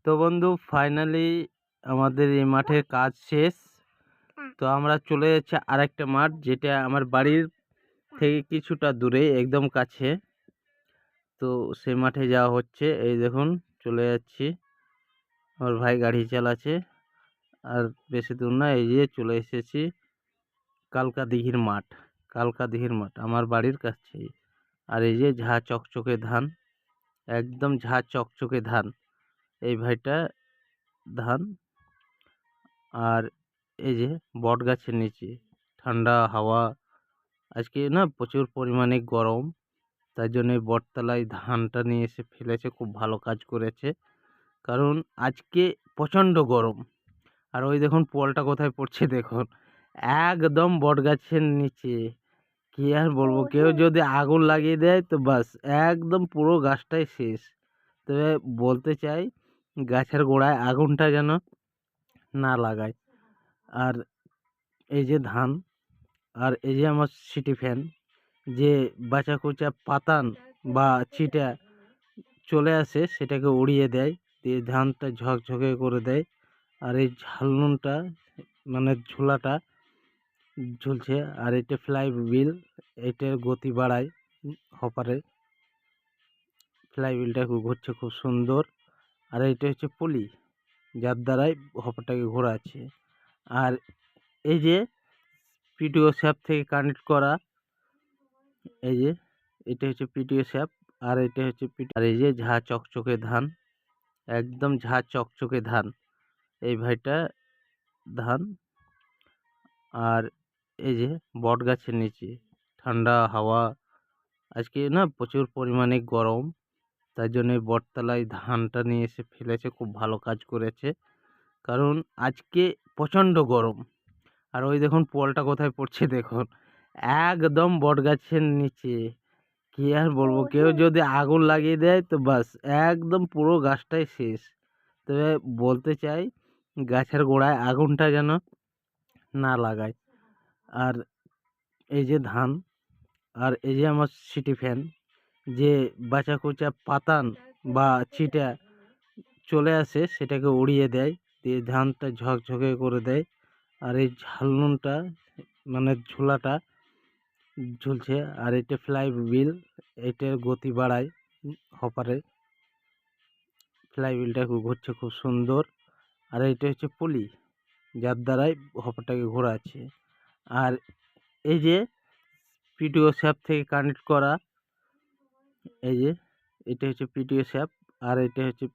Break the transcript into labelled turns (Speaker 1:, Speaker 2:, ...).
Speaker 1: তো বন্ধু ফাইনালি আমাদের এই মাঠের কাজ শেষ। তো আমরা চলে যাচ্ছি আরেকটা মাঠ, যেটা আমার বাড়ির থেকে কিছুটা দূরে, একদম কাছে। তো সেই মাঠে যাওয়া হচ্ছে। এই দেখুন, চলে যাচ্ছি। আমার ভাই গাড়ি চালাচ্ছে। আর বেশি দূর না, এই যে চলে এসেছি কালকা দিঘির মাঠ। কালকা দিঘির মাঠ আমার বাড়ির কাছেই। আর এই যে ঝা চকচকে ধান, একদম ঝা চকচকে ধান। এই ভাইটা ধান। আর এই যে বট গাছের নিচে ঠান্ডা হাওয়া। আজকে না প্রচুর পরিমাণে গরম, তাই জন্য এই বটতলায় ধানটা নিয়ে এসে ফেলেছে। খুব ভালো কাজ করেছে, কারণ আজকে প্রচণ্ড গরম। আর ওই দেখুন পোলটা কোথায় পড়ছে দেখুন, একদম বট গাছের নিচে। কি আর বলবো, কেউ যদি আগুন লাগিয়ে দেয় তো বাস একদম পুরো গাছটাই শেষ। তবে বলতে চাই, গাছের গোড়ায় আগুনটা যেন না লাগায়। আর এই যে ধান, আর এই যে আমার সিটি ফ্যান, যে বাঁচা কুচা পাতান বা ছিটা চলে আসে সেটাকে উড়িয়ে দেয়, দিয়ে ধানটা ঝকঝকে করে দেয়। আর এই ঝালনুনটা মানে ঝোলাটা ঝুলছে। আর এটা ফ্লাই হুইল, এটার গতি বাড়ায় হপারে। ফ্লাই হুইলটা ঘুরছে খুব সুন্দর। আর এটা হচ্ছে পুলি, যার দ্বারাই হপারটাকে ঘোরাচ্ছে। আর এই যে পিটিও শ্যাপ থেকে কানেক্ট করা, এই যে এটা হচ্ছে পিটিও শ্যাপ। আর এটা হচ্ছে আর এই যে ঝা চকচকে ধান, একদম ঝা চকচকে ধান। এই ভাইটা ধান। আর এই যে বট গাছের নিচে ঠান্ডা হাওয়া। আজকে না প্রচুর পরিমাণে গরম, তাই জন্য এই বটতলায় ধানটা নিয়ে এসে ফেলেছে। খুব ভালো কাজ করেছে, কারণ আজকে প্রচণ্ড গরম। আর ওই দেখুন পোলটা কোথায় পড়ছে দেখুন, একদম বট গাছের নিচে। কি আর বলবো, কেউ যদি আগুন লাগিয়ে দেয় তো বাস একদম পুরো গাছটাই শেষ। তবে বলতে চাই, গাছের গোড়ায় আগুনটা যেন না লাগায়। আর এই যে ধান, আর এই যে আমার সিটি ফ্যান, যে বাঁচা কুচা পাতান বা ছিটা চলে আসে সেটাকে উড়িয়ে দেয়, দিয়ে ধানটা ঝকঝকে করে দেয়। আর এই ঝালনুনটা মানে ঝোলাটা ঝুলছে। আর এটা ফ্লাই হুইল, এটার গতি বাড়ায় হপারে। ফ্লাই হুইলটা ঘুরছে খুব সুন্দর। আর এটা হচ্ছে পুলি, যার দ্বারাই হপারটাকে ঘোরাচ্ছে। আর এই যে পিটিও শ্যাপ থেকে কানেক্ট করা, এই যে এটা হচ্ছে পিটিও শ্যাপ। আর এটা হচ্ছে